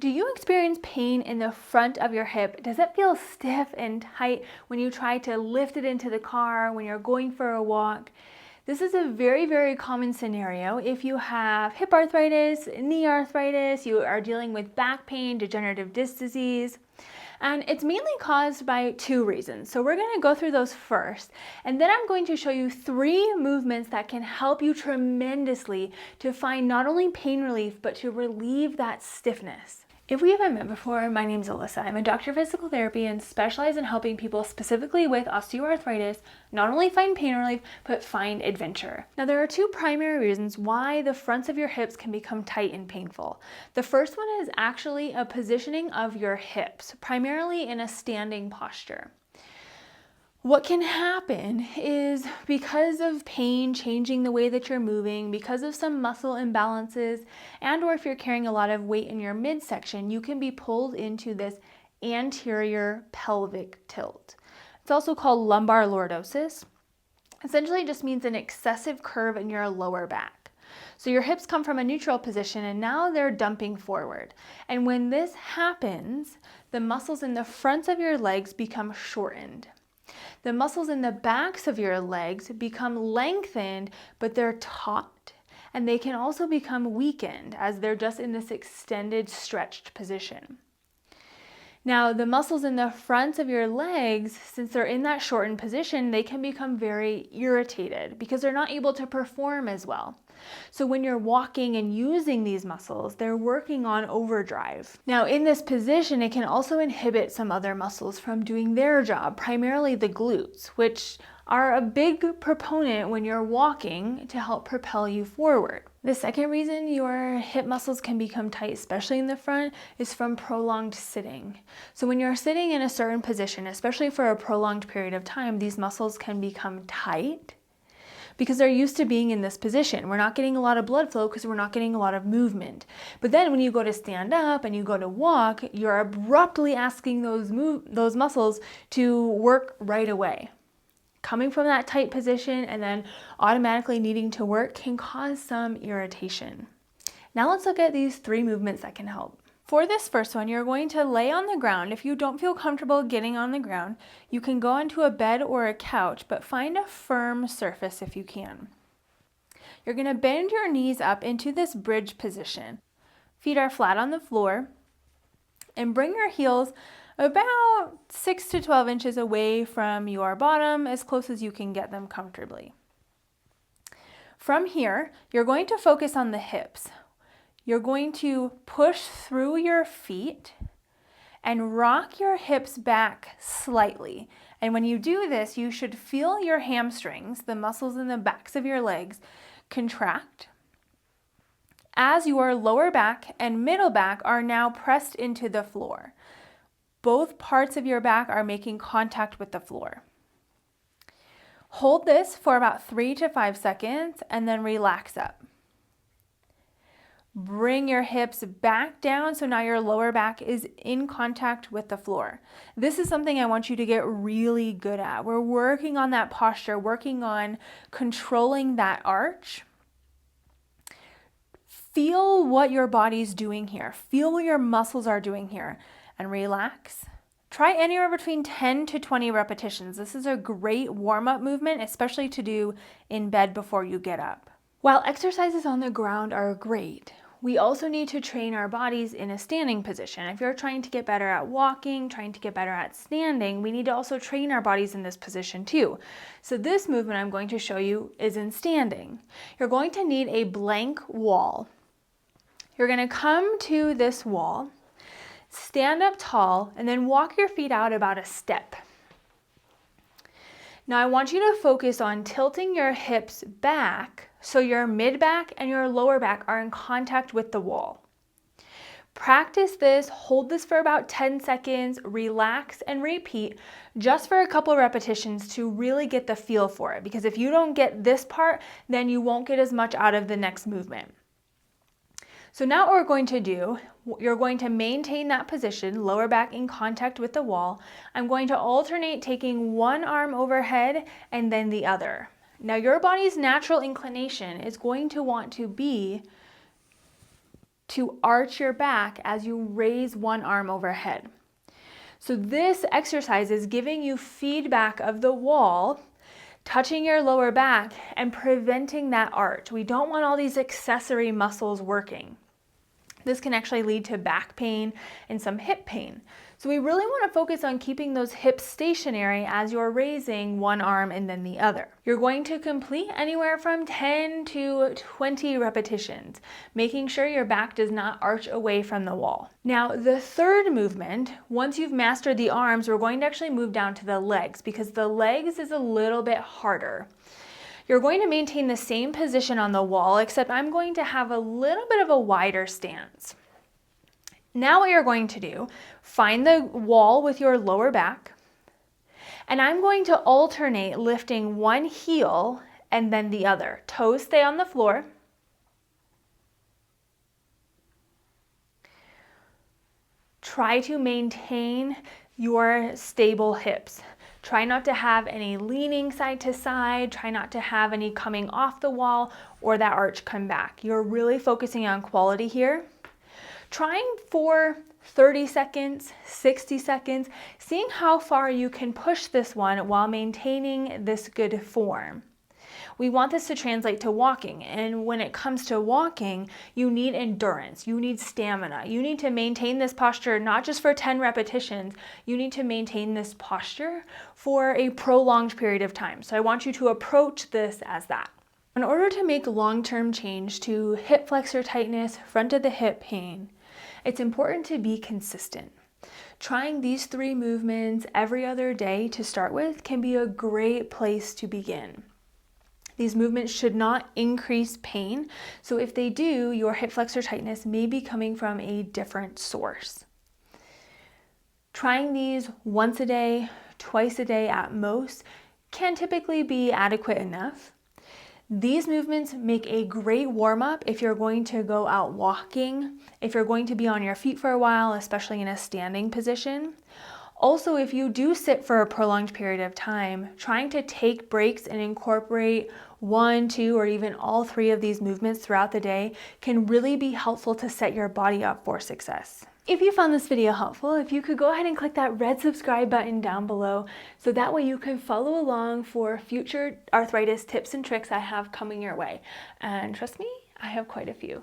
Do you experience pain in the front of your hip? Does it feel stiff and tight when you try to lift it into the car, when you're going for a walk? This is a very, very common scenario if you have hip arthritis, knee arthritis, you are dealing with back pain, degenerative disc disease. And it's mainly caused by two reasons. So we're going to go through those first, and then I'm going to show you 3 movements that can help you tremendously to find not only pain relief, but to relieve that stiffness. If we haven't met before, my name is Alyssa. I'm a doctor of physical therapy and specialize in helping people specifically with osteoarthritis not only find pain relief, but find adventure. Now, there are 2 primary reasons why the fronts of your hips can become tight and painful. The first one is actually a positioning of your hips, primarily in a standing posture. What can happen is because of pain changing the way that you're moving, because of some muscle imbalances, and or if you're carrying a lot of weight in your midsection, you can be pulled into this anterior pelvic tilt. It's also called lumbar lordosis. Essentially, it just means an excessive curve in your lower back. So your hips come from a neutral position and now they're dumping forward. And when this happens, the muscles in the fronts of your legs become shortened. The muscles in the backs of your legs become lengthened, but they're taut, and they can also become weakened as they're just in this extended, stretched position. Now, the muscles in the fronts of your legs, since they're in that shortened position, they can become very irritated because they're not able to perform as well. So when you're walking and using these muscles, they're working on overdrive. Now, in this position, it can also inhibit some other muscles from doing their job, primarily the glutes, which are a big proponent when you're walking to help propel you forward. The second reason your hip muscles can become tight, especially in the front, is from prolonged sitting. So when you're sitting in a certain position, especially for a prolonged period of time, these muscles can become tight because they're used to being in this position. We're not getting a lot of blood flow because we're not getting a lot of movement. But then when you go to stand up and you go to walk, you're abruptly asking those muscles to work right away. Coming from that tight position and then automatically needing to work can cause some irritation. Now let's look at these 3 movements that can help. For this first one, you're going to lay on the ground. If you don't feel comfortable getting on the ground, you can go onto a bed or a couch, but find a firm surface if you can. You're going to bend your knees up into this bridge position. Feet are flat on the floor, and bring your heels about 6 to 12 inches away from your bottom, as close as you can get them comfortably. From here, you're going to focus on the hips. You're going to push through your feet and rock your hips back slightly. And when you do this, you should feel your hamstrings, the muscles in the backs of your legs, contract as your lower back and middle back are now pressed into the floor. Both parts of your back are making contact with the floor. Hold this for about 3 to 5 seconds and then relax up. Bring your hips back down so now your lower back is in contact with the floor. This is something I want you to get really good at. We're working on that posture, working on controlling that arch. Feel what your body's doing here. Feel what your muscles are doing here and relax. Try anywhere between 10 to 20 repetitions. This is a great warm-up movement, especially to do in bed before you get up. While exercises on the ground are great, we also need to train our bodies in a standing position. If you're trying to get better at walking, trying to get better at standing, we need to also train our bodies in this position too. So this movement I'm going to show you is in standing. You're going to need a blank wall. You're going to come to this wall, stand up tall, and then walk your feet out about a step. Now I want you to focus on tilting your hips back so your mid-back and your lower back are in contact with the wall. Practice this, hold this for about 10 seconds, relax and repeat just for a couple repetitions to really get the feel for it. Because if you don't get this part, then you won't get as much out of the next movement. So now what we're going to do, you're going to maintain that position, lower back in contact with the wall. I'm going to alternate taking one arm overhead and then the other. Now your body's natural inclination is going to want to be to arch your back as you raise one arm overhead. So this exercise is giving you feedback of the wall, touching your lower back and preventing that arch. We don't want all these accessory muscles working. This can actually lead to back pain and some hip pain. So we really want to focus on keeping those hips stationary as you're raising one arm and then the other. You're going to complete anywhere from 10 to 20 repetitions, making sure your back does not arch away from the wall. Now, the third movement, once you've mastered the arms, we're going to actually move down to the legs because the legs is a little bit harder. You're going to maintain the same position on the wall, except I'm going to have a little bit of a wider stance. Now what you're going to do, find the wall with your lower back, and I'm going to alternate lifting one heel and then the other. Toes stay on the floor. Try to maintain your stable hips. Try not to have any leaning side to side. Try not to have any coming off the wall or that arch come back. You're really focusing on quality here. Trying for 30 seconds, 60 seconds, seeing how far you can push this one while maintaining this good form. We want this to translate to walking, and when it comes to walking, you need endurance, you need stamina, you need to maintain this posture not just for 10 repetitions, you need to maintain this posture for a prolonged period of time. So I want you to approach this as that. In order to make long-term change to hip flexor tightness, front of the hip pain, it's important to be consistent. Trying these 3 movements every other day to start with can be a great place to begin. These movements should not increase pain, so if they do, your hip flexor tightness may be coming from a different source. Trying these once a day, twice a day at most can typically be adequate enough. These movements make a great warm-up if you're going to go out walking, if you're going to be on your feet for a while, especially in a standing position. Also, if you do sit for a prolonged period of time, trying to take breaks and incorporate 1, 2, or even all 3 of these movements throughout the day can really be helpful to set your body up for success. If you found this video helpful, if you could go ahead and click that red subscribe button down below so that way you can follow along for future arthritis tips and tricks I have coming your way. And trust me, I have quite a few.